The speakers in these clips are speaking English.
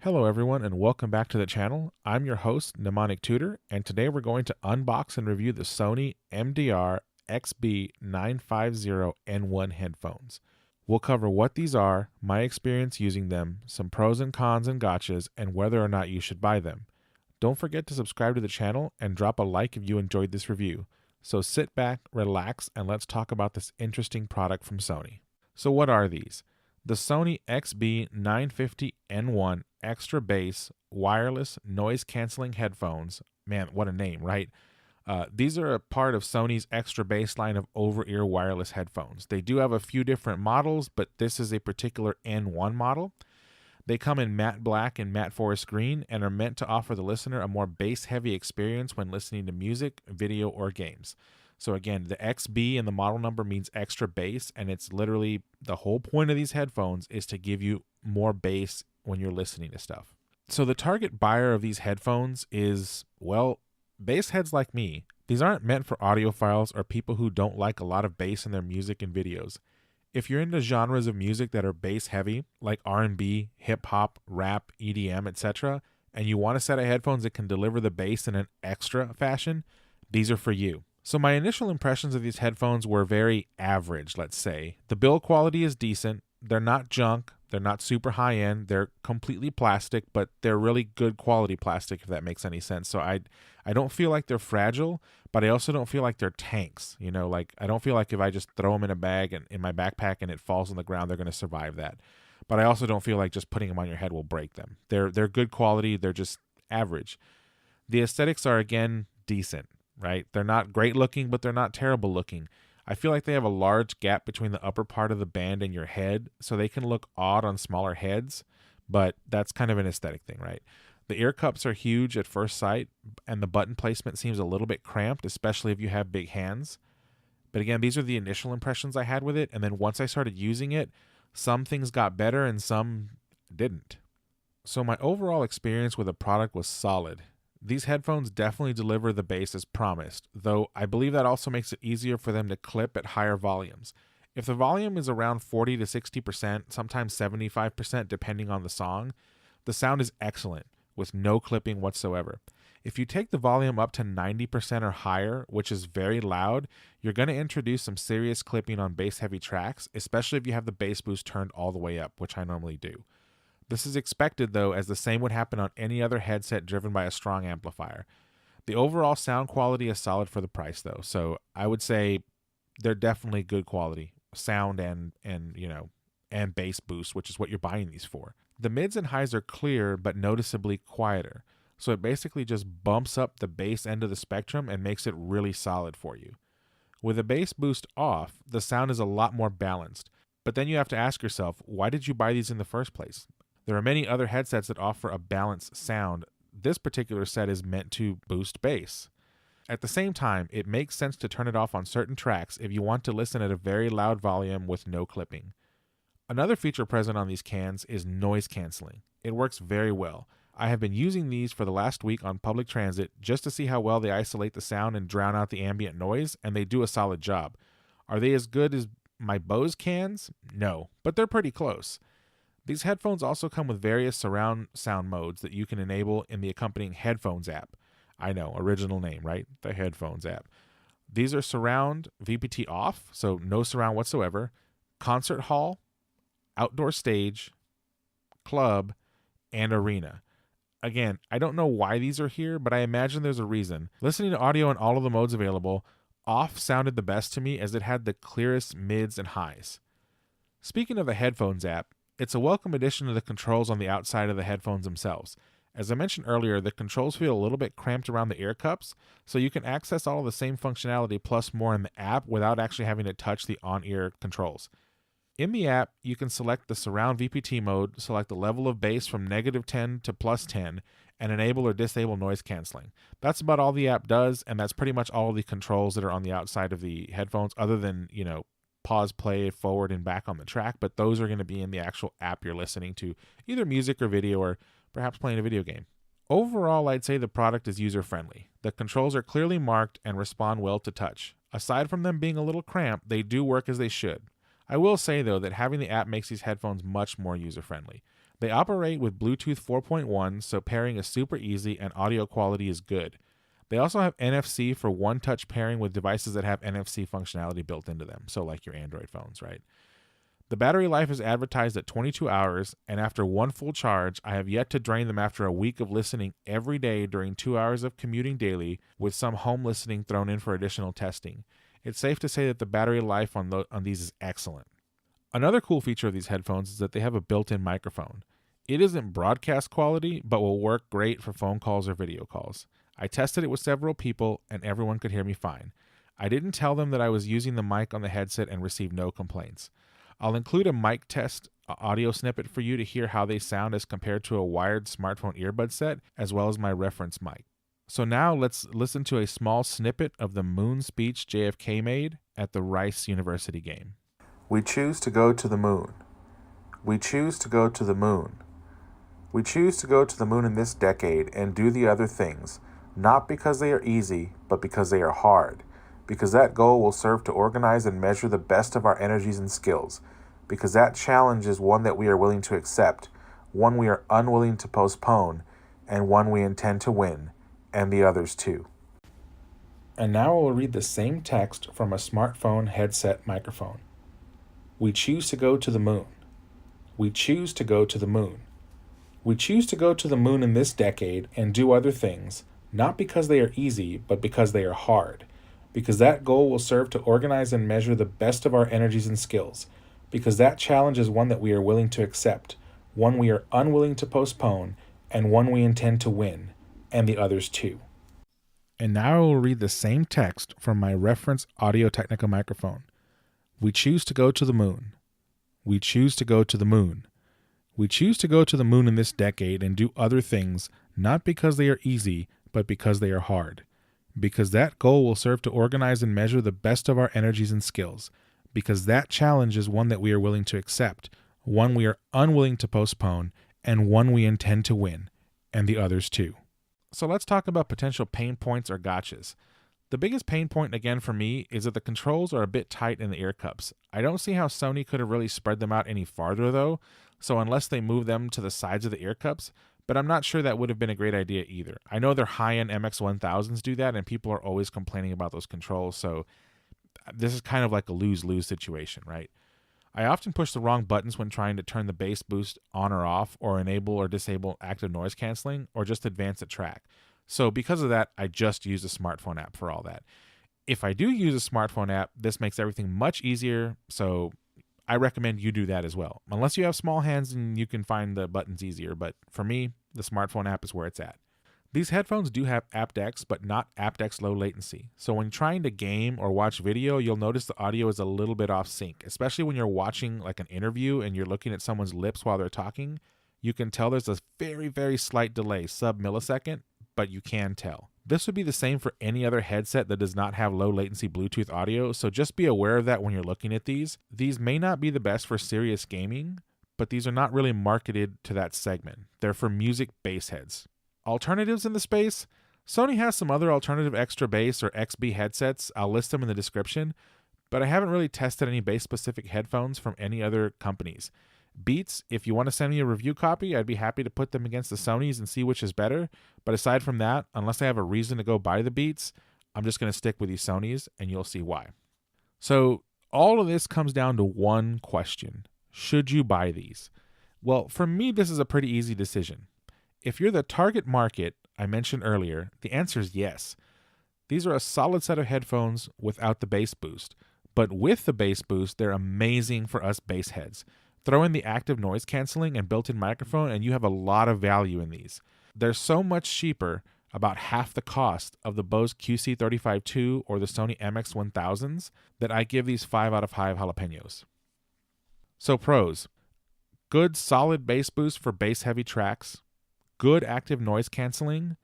Hello everyone and welcome back to the channel. I'm your host, Mnemonic Tutor, and today we're going to unbox and review the Sony XB950N1 headphones. We'll cover what these are, my experience using them, some pros and cons and gotchas, and whether or not you should buy them. Don't forget to subscribe to the channel and drop a like if you enjoyed this review. So sit back, relax, and let's talk about this interesting product from Sony. So what are these? The Sony XB950N1 extra bass wireless noise canceling headphones. Man, what a name, right? These are a part of Sony's extra bass line of over-ear wireless headphones. They do have a few different models, but this is a particular N1 model. They come in matte black and matte forest green and are meant to offer the listener a more bass-heavy experience when listening to music, video, or games. So again, the XB in the model number means extra bass, and it's literally the whole point of these headphones is to give you more bass when you're listening to stuff. So the target buyer of these headphones is, well, bass heads like me. These aren't meant for audiophiles or people who don't like a lot of bass in their music and videos. If you're into genres of music that are bass heavy, like R&B, hip hop, rap, EDM, etc., and you want a set of headphones that can deliver the bass in an extra fashion, these are for you. So my initial impressions of these headphones were very average, let's say. The build quality is decent. They're not junk. They're not super high end. They're completely plastic, but they're really good quality plastic, if that makes any sense. So I don't feel like they're fragile, but I also don't feel like they're tanks. You know, like I don't feel like if I just throw them in a bag and in my backpack and it falls on the ground, they're going to survive that. But I also don't feel like just putting them on your head will break them. They're good quality. They're just average. The aesthetics are, again, decent. Right? They're not great looking, but they're not terrible looking. I feel like they have a large gap between the upper part of the band and your head, so they can look odd on smaller heads, but that's kind of an aesthetic thing, right? The ear cups are huge at first sight, and the button placement seems a little bit cramped, especially if you have big hands. But again, these are the initial impressions I had with it, and then once I started using it, some things got better and some didn't. So my overall experience with the product was solid. These headphones definitely deliver the bass as promised, though I believe that also makes it easier for them to clip at higher volumes. If the volume is around 40 to 60%, sometimes 75% depending on the song, the sound is excellent, with no clipping whatsoever. If you take the volume up to 90% or higher, which is very loud, you're going to introduce some serious clipping on bass-heavy tracks, especially if you have the bass boost turned all the way up, which I normally do. This is expected, though, as the same would happen on any other headset driven by a strong amplifier. The overall sound quality is solid for the price, though, so I would say they're definitely good quality sound and bass boost, which is what you're buying these for. The mids and highs are clear but noticeably quieter, so it basically just bumps up the bass end of the spectrum and makes it really solid for you. With the bass boost off, the sound is a lot more balanced, but then you have to ask yourself, why did you buy these in the first place? There are many other headsets that offer a balanced sound. This particular set is meant to boost bass. At the same time, it makes sense to turn it off on certain tracks if you want to listen at a very loud volume with no clipping. Another feature present on these cans is noise canceling. It works very well. I have been using these for the last week on public transit just to see how well they isolate the sound and drown out the ambient noise, and they do a solid job. Are they as good as my Bose cans? No, but they're pretty close. These headphones also come with various surround sound modes that you can enable in the accompanying Headphones app. I know, original name, right? The Headphones app. These are surround VPT off, so no surround whatsoever, concert hall, outdoor stage, club, and arena. Again, I don't know why these are here, but I imagine there's a reason. Listening to audio in all of the modes available, off sounded the best to me as it had the clearest mids and highs. Speaking of the Headphones app, it's a welcome addition to the controls on the outside of the headphones themselves. As I mentioned earlier, the controls feel a little bit cramped around the ear cups, so you can access all of the same functionality plus more in the app without actually having to touch the on-ear controls. In the app, you can select the surround VPT mode, select the level of bass from -10 to +10, and enable or disable noise canceling. That's about all the app does, and that's pretty much all of the controls that are on the outside of the headphones, other than, pause, play, forward, and back on the track, but those are going to be in the actual app you're listening to, either music or video, or perhaps playing a video game. Overall, I'd say the product is user-friendly. The controls are clearly marked and respond well to touch. Aside from them being a little cramped, they do work as they should. I will say, though, that having the app makes these headphones much more user-friendly. They operate with Bluetooth 4.1, so pairing is super easy and audio quality is good. They also have NFC for one-touch pairing with devices that have NFC functionality built into them, so like your Android phones, right? The battery life is advertised at 22 hours, and after one full charge, I have yet to drain them after a week of listening every day during 2 hours of commuting daily, with some home listening thrown in for additional testing. It's safe to say that the battery life on these is excellent. Another cool feature of these headphones is that they have a built-in microphone. It isn't broadcast quality, but will work great for phone calls or video calls. I tested it with several people, and everyone could hear me fine. I didn't tell them that I was using the mic on the headset and received no complaints. I'll include a mic test audio snippet for you to hear how they sound as compared to a wired smartphone earbud set, as well as my reference mic. So now let's listen to a small snippet of the moon speech JFK made at the Rice University game. We choose to go to the moon. We choose to go to the moon. We choose to go to the moon in this decade and do the other things, not because they are easy, but because they are hard. Because that goal will serve to organize and measure the best of our energies and skills. Because that challenge is one that we are willing to accept, one we are unwilling to postpone, and one we intend to win, and the others too. And now I will read the same text from a smartphone headset microphone. We choose to go to the moon. We choose to go to the moon. We choose to go to the moon in this decade and do other things, not because they are easy, but because they are hard. Because that goal will serve to organize and measure the best of our energies and skills. Because that challenge is one that we are willing to accept, one we are unwilling to postpone, and one we intend to win, and the others too. And now I will read the same text from my reference Audio-Technica microphone. We choose to go to the moon. We choose to go to the moon. We choose to go to the moon in this decade and do other things, not because they are easy, but because they are hard. Because that goal will serve to organize and measure the best of our energies and skills. Because that challenge is one that we are willing to accept, one we are unwilling to postpone, and one we intend to win, and the others too. So let's talk about potential pain points or gotchas. The biggest pain point again for me is that the controls are a bit tight in the ear cups. I don't see how Sony could have really spread them out any farther though, so unless they move them to the sides of the ear cups, but I'm not sure that would have been a great idea either. I know their high-end MX-1000s do that, and people are always complaining about those controls, so this is kind of like a lose-lose situation, right? I often push the wrong buttons when trying to turn the bass boost on or off, or enable or disable active noise canceling, or just advance a track. So because of that, I just use a smartphone app for all that. If I do use a smartphone app, this makes everything much easier, so I recommend you do that as well. Unless you have small hands and you can find the buttons easier, but for me, the smartphone app is where it's at. These headphones do have aptX, but not aptX low latency. So when trying to game or watch video, you'll notice the audio is a little bit off sync, especially when you're watching like an interview and you're looking at someone's lips while they're talking. You can tell there's a very, very slight delay, sub-millisecond, but you can tell. This would be the same for any other headset that does not have low latency Bluetooth audio, so just be aware of that when you're looking at these. These may not be the best for serious gaming, but these are not really marketed to that segment. They're for music bass heads. Alternatives in the space? Sony has some other alternative extra bass or XB headsets. I'll list them in the description, but I haven't really tested any bass-specific headphones from any other companies. Beats, if you want to send me a review copy, I'd be happy to put them against the Sonys and see which is better. But aside from that, unless I have a reason to go buy the Beats, I'm just going to stick with these Sonys, and you'll see why. So all of this comes down to one question. Should you buy these? Well, for me, this is a pretty easy decision. If you're the target market I mentioned earlier, the answer is yes. These are a solid set of headphones without the bass boost. But with the bass boost, they're amazing for us bass heads. Throw in the active noise canceling and built-in microphone, and you have a lot of value in these. They're so much cheaper, about half the cost of the Bose QC35-2 or the Sony MX-1000s, that I give these 5 out of 5 jalapenos. So pros: good solid bass boost for bass-heavy tracks, good active noise canceling,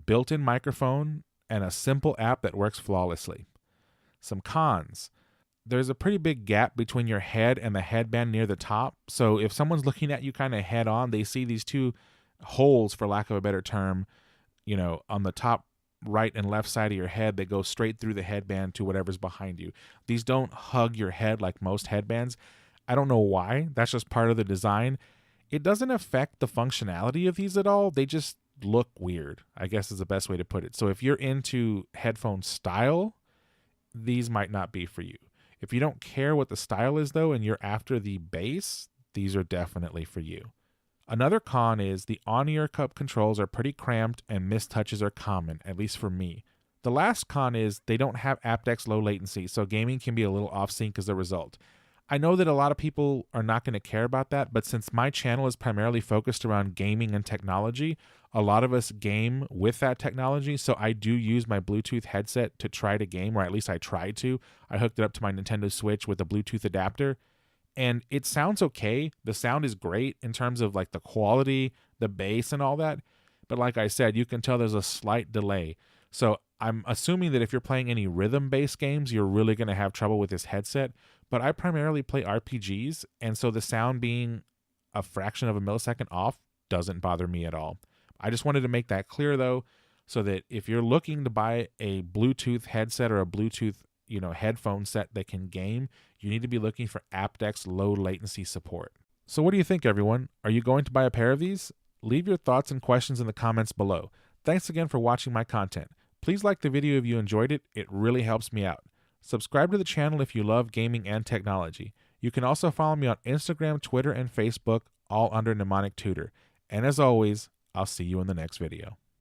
built-in microphone, and a simple app that works flawlessly. Some cons: there's a pretty big gap between your head and the headband near the top. So if someone's looking at you kind of head on, they see these two holes, for lack of a better term, on the top right and left side of your head that go straight through the headband to whatever's behind you. These don't hug your head like most headbands. I don't know why. That's just part of the design. It doesn't affect the functionality of these at all. They just look weird, I guess is the best way to put it. So if you're into headphone style, these might not be for you. If you don't care what the style is though, and you're after the bass, these are definitely for you. Another con is the on-ear cup controls are pretty cramped and mistouches are common, at least for me. The last con is they don't have aptX low latency, so gaming can be a little off-sync as a result. I know that a lot of people are not going to care about that, but since my channel is primarily focused around gaming and technology, a lot of us game with that technology, so I do use my Bluetooth headset to try to game, or at least I tried to. I hooked it up to my Nintendo Switch with a Bluetooth adapter, and it sounds okay. The sound is great in terms of like the quality, the bass, and all that, but like I said, you can tell there's a slight delay. So I'm assuming that if you're playing any rhythm-based games, you're really going to have trouble with this headset, but I primarily play RPGs, and so the sound being a fraction of a millisecond off doesn't bother me at all. I just wanted to make that clear, though, so that if you're looking to buy a Bluetooth headset or a Bluetooth, headphone set that can game, you need to be looking for aptX low latency support. So what do you think, everyone? Are you going to buy a pair of these? Leave your thoughts and questions in the comments below. Thanks again for watching my content. Please like the video if you enjoyed it. It really helps me out. Subscribe to the channel if you love gaming and technology. You can also follow me on Instagram, Twitter, and Facebook, all under Mnemonic Tutor. And as always, I'll see you in the next video.